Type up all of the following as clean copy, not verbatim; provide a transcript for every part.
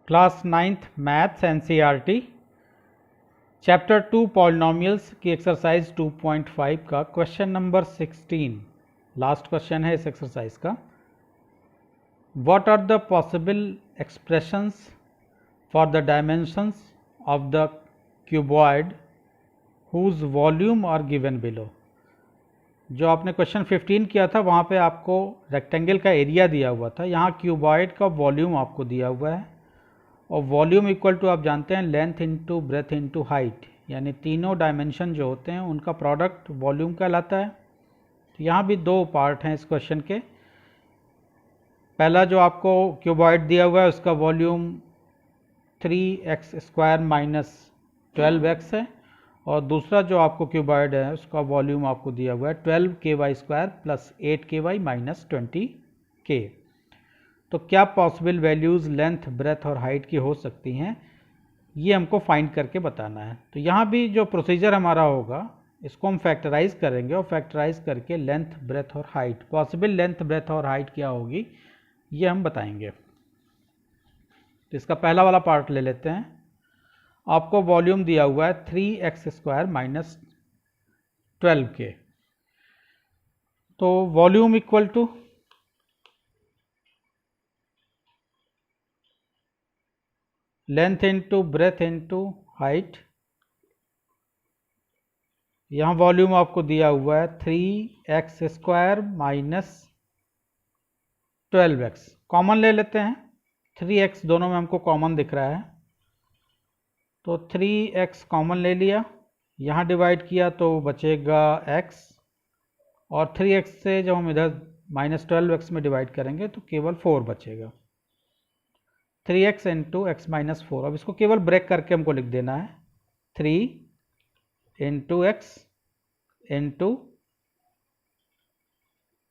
Class 9th maths NCERT chapter 2 polynomials की exercise 2.5 का question number 16 last question है इस एक्सरसाइज का। What are the possible expressions for the dimensions of the cuboid whose volume are given below. जो आपने question 15 किया था वहाँ पे आपको रेक्टेंगल का एरिया दिया हुआ था, यहाँ क्यूबॉइड का वॉल्यूम आपको दिया हुआ है और वॉल्यूम इक्वल टू आप जानते हैं length into breadth into height, यानी तीनों डायमेंशन जो होते हैं उनका प्रोडक्ट वॉल्यूम कहलाता है। तो यहाँ भी दो पार्ट हैं इस क्वेश्चन के। पहला जो आपको क्यूबॉइड दिया हुआ है उसका वॉल्यूम 3x² माइनस 12x है और दूसरा जो आपको क्यूबॉइड है उसका वॉल्यूम आपको दिया हुआ है 12ky² plus 8ky minus 20k। तो क्या पॉसिबल वैल्यूज़ लेंथ ब्रेथ और हाइट की हो सकती हैं, ये हमको फाइंड करके बताना है। तो यहाँ भी जो प्रोसीजर हमारा होगा इसको हम फैक्टराइज करेंगे और फैक्टराइज करके लेंथ ब्रेथ और हाइट, पॉसिबल लेंथ ब्रेथ और हाइट क्या होगी ये हम बताएंगे। तो इसका पहला वाला पार्ट ले लेते हैं। आपको वॉल्यूम दिया हुआ है 3x² माइनस 12k। तो volume equal to length into breadth into height. यहाँ वॉल्यूम आपको दिया हुआ है 3x² माइनस 12x। कॉमन ले लेते हैं, 3x दोनों में हमको कॉमन दिख रहा है तो 3x कॉमन ले लिया, यहाँ डिवाइड किया तो बचेगा x और 3x से जब हम इधर माइनस 12x में डिवाइड करेंगे तो केवल 4 बचेगा। 3x into x minus 4। अब इसको केवल ब्रेक करके हमको लिख देना है 3 into x into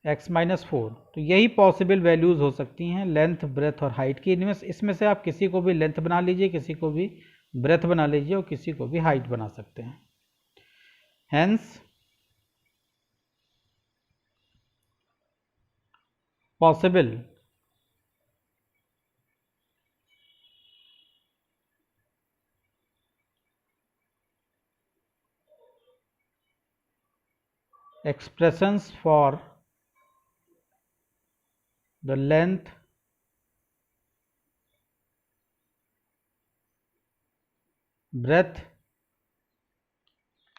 x minus 4। तो यही पॉसिबल वैल्यूज़ हो सकती हैं लेंथ ब्रेथ और हाइट की। इसमें से आप किसी को भी लेंथ बना लीजिए, किसी को भी ब्रेथ बना लीजिए और किसी को भी हाइट बना सकते हैं। Hence possible expressions for the length breadth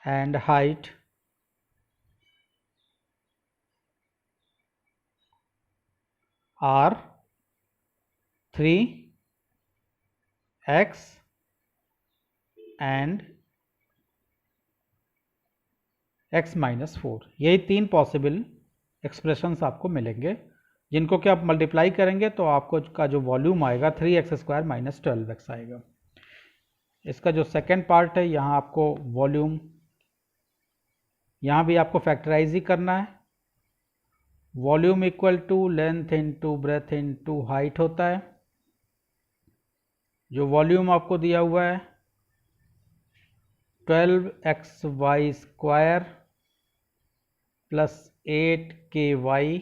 and height are 3x and x minus 4। यही तीन पॉसिबल एक्सप्रेशंस आपको मिलेंगे जिनको कि आप मल्टीप्लाई करेंगे तो आपको का जो वॉल्यूम आएगा 3x² माइनस 12x आएगा। इसका जो सेकेंड पार्ट है यहाँ आपको वॉल्यूम, यहाँ भी आपको फैक्टराइज ही करना है। Volume equal to length into breadth into height होता है। जो वॉल्यूम आपको दिया हुआ है 12xy² plus 8ky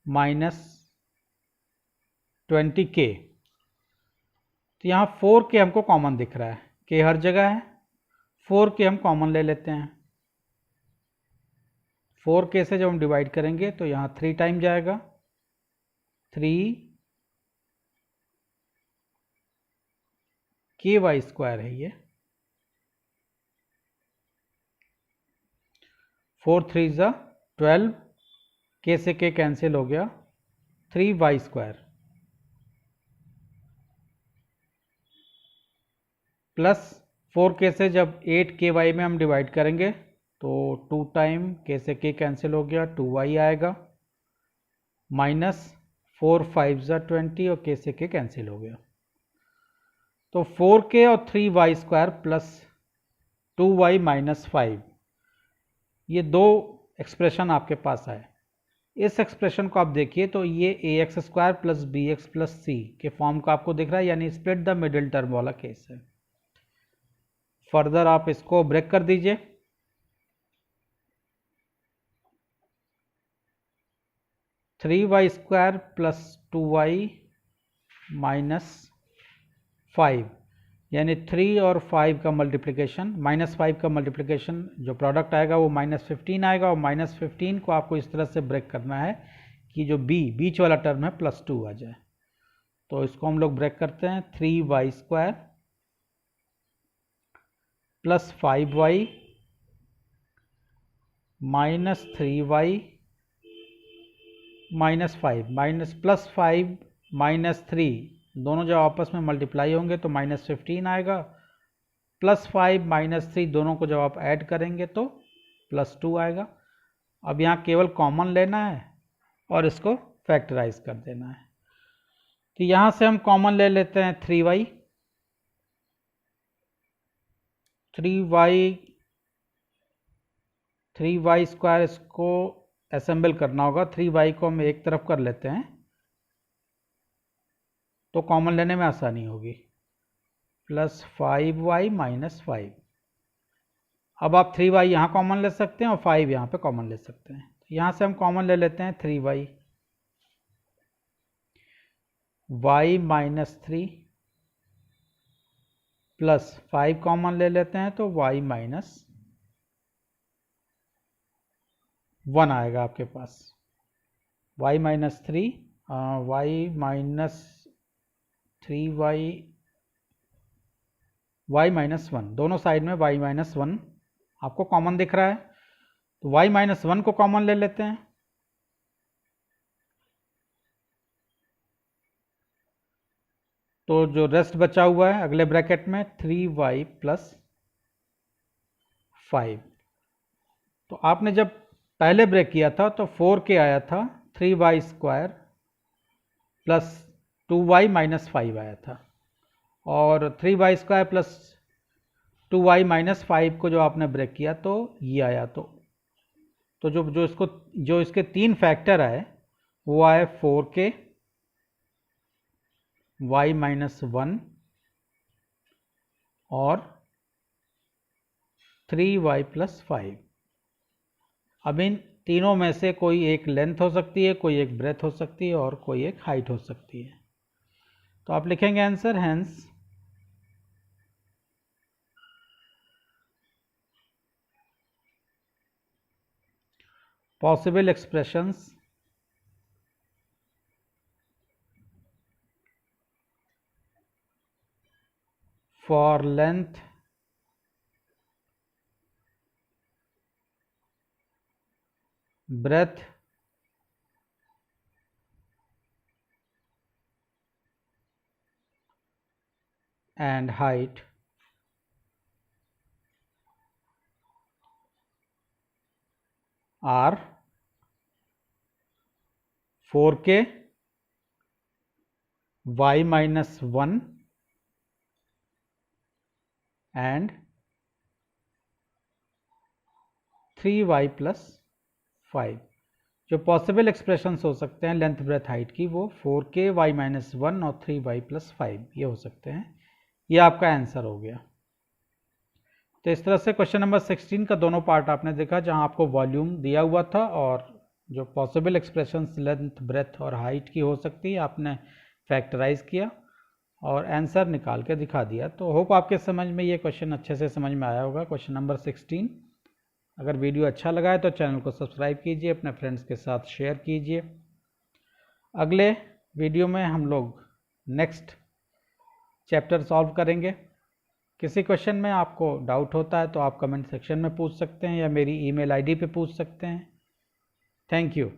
minus 20k। तो यहाँ 4k हमको कॉमन दिख रहा है, k हर जगह है, 4k हम कॉमन ले लेते हैं। 4k से जब हम डिवाइड करेंगे तो यहाँ 3 टाइम जाएगा, 3ky² है ये, 4 3 ज़ा 12, k से k कैंसिल हो गया, 3y² प्लस 4k से जब 8ky में हम डिवाइड करेंगे तो 2 टाइम k से k कैंसिल हो गया, 2y आएगा, माइनस 4 5 ज़ा 20 और k से k कैंसिल हो गया। तो 4k और 3y² प्लस 2y माइनस 5, ये दो एक्सप्रेशन आपके पास आए। इस एक्सप्रेशन को आप देखिए तो ये ax² plus bx plus c के फॉर्म का आपको दिख रहा है, यानी स्प्लिट द मिडिल टर्म वाला केस है। फर्दर आप इसको ब्रेक कर दीजिए, three Y square plus 2y -5, यानी 3 और 5 का मल्टीप्लिकेशन, -5 का मल्टीप्लिकेशन जो प्रोडक्ट आएगा वो -15 आएगा, और -15 को आपको इस तरह से ब्रेक करना है कि जो बीच वाला टर्म है +2 आ जाए। तो इसको हम लोग ब्रेक करते हैं, 3y² + 5y -3y -5 +5 -3 दोनों जब आपस में मल्टीप्लाई होंगे तो -15 आएगा, +5 -3 दोनों को जब आप ऐड करेंगे तो +2 आएगा। अब यहाँ केवल कॉमन लेना है और इसको फैक्टराइज कर देना है। तो यहाँ से हम कॉमन ले लेते हैं 3y, 3y² इसको असेंबल करना होगा। 3y को हम एक तरफ कर लेते हैं तो कॉमन लेने में आसानी होगी, +5y -5। अब आप 3y यहाँ कॉमन ले सकते हैं और 5 यहाँ पे कॉमन ले सकते हैं। तो यहाँ से हम कॉमन ले लेते हैं 3y, y -3 प्लस 5 कॉमन ले लेते हैं तो y -1 आएगा आपके पास। y -3 y -1 दोनों साइड में y -1 आपको कॉमन दिख रहा है, तो y -1 को कॉमन ले लेते हैं। तो जो रेस्ट बचा हुआ है अगले ब्रैकेट में 3y + 5। तो आपने जब पहले ब्रेक किया था तो 4k आया था, 3y² + 2y -5 आया था, और 3y² + 2y -5 को जो आपने ब्रेक किया तो ये आया। तो जो इसके 3 फैक्टर आए वो आए 4k, y -1 और 3y + 5। अब इन तीनों में से कोई एक लेंथ हो सकती है, कोई एक ब्रेथ हो सकती है और कोई एक हाइट हो सकती है। तो आप लिखेंगे answer, hence possible expressions for length, breadth and height are 4k, y -1 and 3y + 5। जो पॉसिबल एक्सप्रेशंस हो सकते हैं लेंथ ब्रेथ हाइट की वो 4k, y -1 और 3y + 5 ये हो सकते हैं। ये आपका आंसर हो गया। तो इस तरह से क्वेश्चन नंबर 16 का दोनों पार्ट आपने देखा, जहां आपको वॉल्यूम दिया हुआ था और जो पॉसिबल एक्सप्रेशंस लेंथ ब्रेथ और हाइट की हो सकती है आपने फैक्टराइज किया और आंसर निकाल के दिखा दिया। तो होप आपके समझ में ये क्वेश्चन अच्छे से समझ में आया होगा, क्वेश्चन नंबर 16। अगर वीडियो अच्छा लगा है तो चैनल को सब्सक्राइब कीजिए, अपने फ्रेंड्स के साथ शेयर कीजिए। अगले वीडियो में हम लोग नेक्स्ट चैप्टर सॉल्व करेंगे। किसी क्वेश्चन में आपको डाउट होता है तो आप कमेंट सेक्शन में पूछ सकते हैं या मेरी ईमेल आईडी पे पूछ सकते हैं। Thank you.